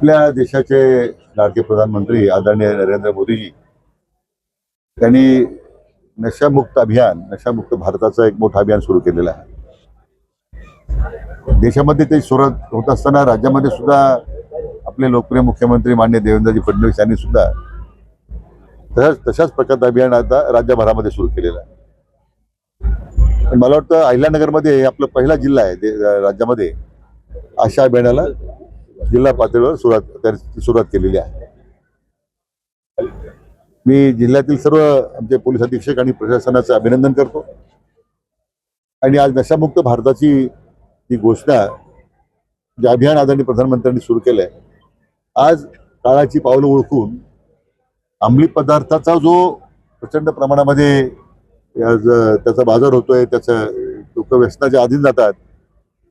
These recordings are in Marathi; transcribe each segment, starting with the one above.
आपल्या देशाचे लाडके प्रधानमंत्री आदरणीय नरेंद्र मोदीजी त्यांनी नशामुक्त अभियान, नशामुक्त भारताचं एक मोठं अभियान सुरू केलेलं आहे. देशामध्ये ते सुरुवात होत असताना राज्यामध्ये सुद्धा आपले लोकप्रिय मुख्यमंत्री माननीय देवेंद्रजी फडणवीस यांनी सुद्धा तशाच प्रकारचं अभियान आता राज्यभरामध्ये सुरू केलेलं आहे. मला वाटतं अहिल्यानगरमध्ये आपलं पहिला जिल्हा आहे राज्यामध्ये अशा अभियानाला जिल्हा पातळीवर सुरुवात केलेली आहे. मी जिल्ह्यातील सर्व आमचे पोलीस अधीक्षक आणि प्रशासनाचं अभिनंदन करतो. आणि आज नशामुक्त भारताची ही घोषणा, जे अभियान आदरणीय प्रधानमंत्र्यांनी सुरू केलंय, आज काळाची पावलं ओळखून अंमली पदार्थाचा जो प्रचंड प्रमाणामध्ये त्याचा बाजार होतोय, त्याचं लोक व्यसनाच्या अधीन जातात,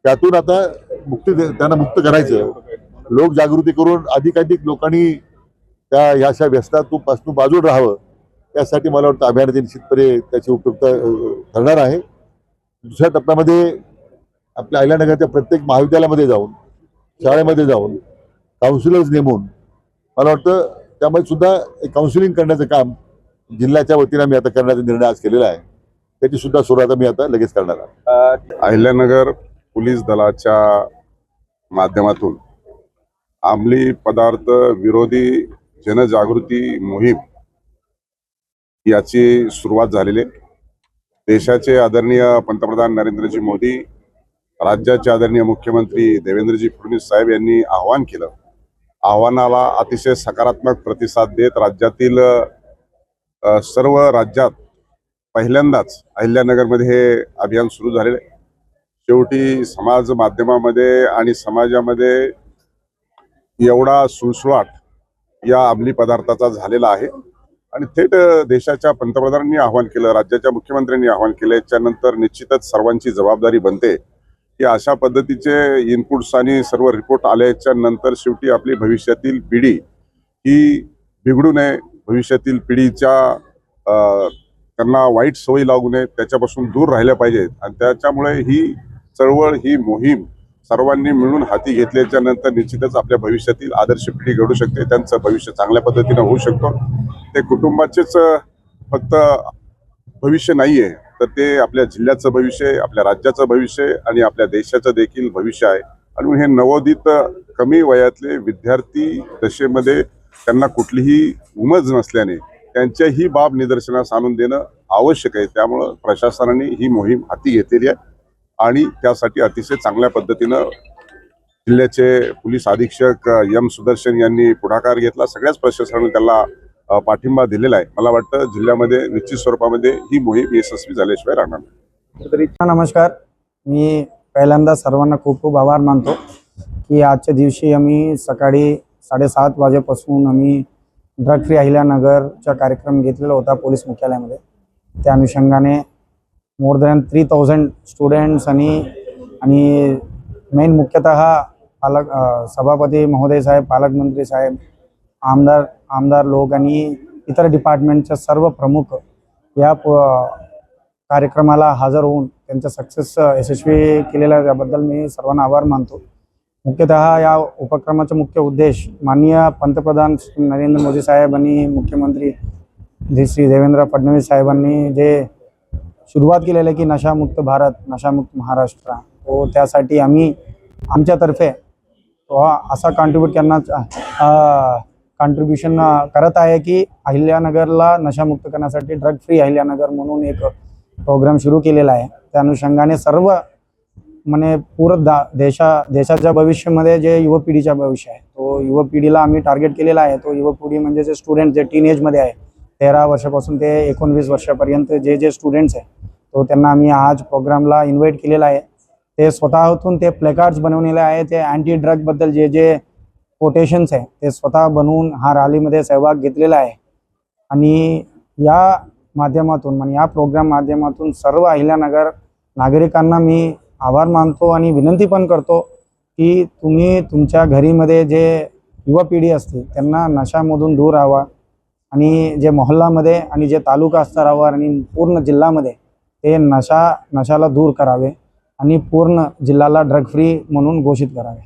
त्यातून आता त्यांना मुक्त करायचं, लोक जागृती करून अधिकाधिक लोकांनी ह्या अशा व्यसनापासून बाजूला राहावं, यासाठी मला वाटतं अभियानाचे निश्चितपणे त्याची उपयुक्तता ठरणार आहे. दुसऱ्या टप्प्यामध्ये आपल्या अहिल्यानगरच्या प्रत्येक महाविद्यालयामध्ये जाऊन, शाळेमध्ये जाऊन काउन्सिलर्स नेमून मला वाटतं त्यामध्ये सुद्धा एक काउन्सिलिंग करण्याचं काम जिल्ह्याच्या वतीनं मी आता करण्याचा निर्णय आज केलेला आहे. त्याची सुद्धा सुरुवात मी आता लगेच करणार आहे. अहिल्यानगर पोलीस दलाच्या माध्यमातून अंमली पदार्थ विरोधी जनजागृती मोहीम याची सुरुवात झालेली. देशाचे आदरणीय पंतप्रधान नरेंद्रजी मोदी, राज्याचे आदरणीय मुख्यमंत्री देवेंद्रजी फडणवीस साहेब यांनी आवाहन केलं. आव्हानाला अतिशय सकारात्मक प्रतिसाद देत राज्यातील सर्व राज्यात पहिल्यांदाच अहिल्यानगरमध्ये हे अभियान सुरू झालेले. शेवटी समाज माध्यमामध्ये आणि समाजामध्ये एवढा सुळसुळाट या अंमली पदार्थाचा झालेला आहे आणि थेट देशाच्या पंतप्रधानांनी आवाहन केलं, राज्याच्या मुख्यमंत्र्यांनी आवाहन केलं. याच्यानंतर निश्चितच सर्वांची जबाबदारी बनते की अशा पद्धतीचे इनपुट्स आणि सर्व रिपोर्ट आल्याच्या नंतर शेवटी आपली भविष्यातील पिढी ही बिघडू नये, भविष्यातील पिढीच्या त्यांना वाईट सवयी लागू नये, त्याच्यापासून दूर राहिल्या पाहिजेत. आणि त्याच्यामुळे ही चळवळ, ही मोहीम सर्वांनी मिळून हाती घेतल्याच्या नंतर निश्चितच आपल्या भविष्यातील आदर्श पिढी घडू शकते, त्यांचं भविष्य चांगल्या पद्धतीनं होऊ शकतो. ते कुटुंबाचेच फक्त भविष्य नाहीये, तर ते आपल्या जिल्ह्याचं भविष्य, आपल्या राज्याचं भविष्य आणि आपल्या देशाचं देखील भविष्य आहे. आणि हे नवोदित कमी वयातले विद्यार्थी दशेमध्ये त्यांना कुठलीही उमज नसल्याने त्यांच्याही बाब निदर्शनास आणून देणं आवश्यक आहे. त्यामुळं प्रशासनाने ही मोहीम हाती घेतलेली आहे आणि त्यासाठी अतिशय चांगल्या पद्धतीनं जिल्ह्याचे पोलीस अधीक्षक एम सुदर्शन यांनी पुढाकार घेतला. सगळ्याच प्रशासनाने त्याला पाठिंबा दिलेला आहे. मला वाटतं जिल्ह्यामध्ये निश्चित स्वरूपामध्ये ही मोहीम यशस्वी झाल्याशिवाय राहणार नाही. नमस्कार, मी पहिल्यांदा सर्वांना खूप खूप आभार मानतो की आजच्या दिवशी आम्ही सकाळी 7:30 वाजेपासून आम्ही ड्रग फ्री अहिल्यानगरचा कार्यक्रम घेतलेला होता पोलीस मुख्यालयामध्ये. त्या अनुषंगाने मोर दॅन 3000 स्टुडंट्स आणि मेन मुख्यतः सभापती महोदय साहेब, पालकमंत्री साहेब, आमदार लोक आणि इतर डिपार्टमेंटच्या सर्व प्रमुख या कार्यक्रमाला हजर होऊन त्यांचा सक्सेस यशस्वी केलेला, त्याबद्दल मी सर्वांना आभार मानतो. मुख्यतः या उपक्रमाचा मुख्य उद्देश माननीय पंतप्रधान नरेंद्र मोदी साहेब आणि मुख्यमंत्री श्री देवेंद्र फडणवीस साहेबांनी जे सुरुवात केलेलं आहे की नशामुक्त भारत, नशामुक्त महाराष्ट्र, तो त्यासाठी आम्ही आमच्यातर्फे असा कॉन्ट्रीब्युशन करत आहे की अहिल्यानगरला नशामुक्त करण्यासाठी ड्रग फ्री अहिल्यानगर म्हणून एक प्रोग्राम सुरू केलेला आहे. त्या अनुषंगाने सर्व पूर्ण देशाच्या भविष्यामध्ये जे युवा पिढीचा भविष्य आहे, तो युवा पिढीला आम्ही टार्गेट केलेला आहे. तो युवा पिढी म्हणजे जे स्टुडंट जे टीनेजमध्ये आहे, 13 वर्षापासून ते 19 वर्षापर्यंत जे स्टुडंट्स आहे, तो त्यांना आम्ही आज प्रोग्रामला इन्व्हाइट केलेला आहे. ते स्वतःतून ते प्लेकार्ड्स बनवलेले आहे. ते अँटी ड्रगबद्दल जे कोटेशन्स आहे ते स्वतः बनवून हा रॅलीमध्ये सहभाग घेतलेला आहे. आणि या माध्यमातून या प्रोग्राम माध्यमातून सर्व अहिल्यानगर नागरिकांना मी आभार मानतो आणि विनंती पण करतो की तुम्ही तुमच्या घरीमध्ये जे युवा पिढी असते त्यांना नशामधून दूर राहावा आणि जे मोहल्लामध्ये आणि जे तालुका स्तरावर आणि पूर्ण जिल्ह्यामध्ये ते नशाला दूर करावे आणि पूर्ण जिल्ह्याला ड्रग फ्री म्हणून घोषित करावे.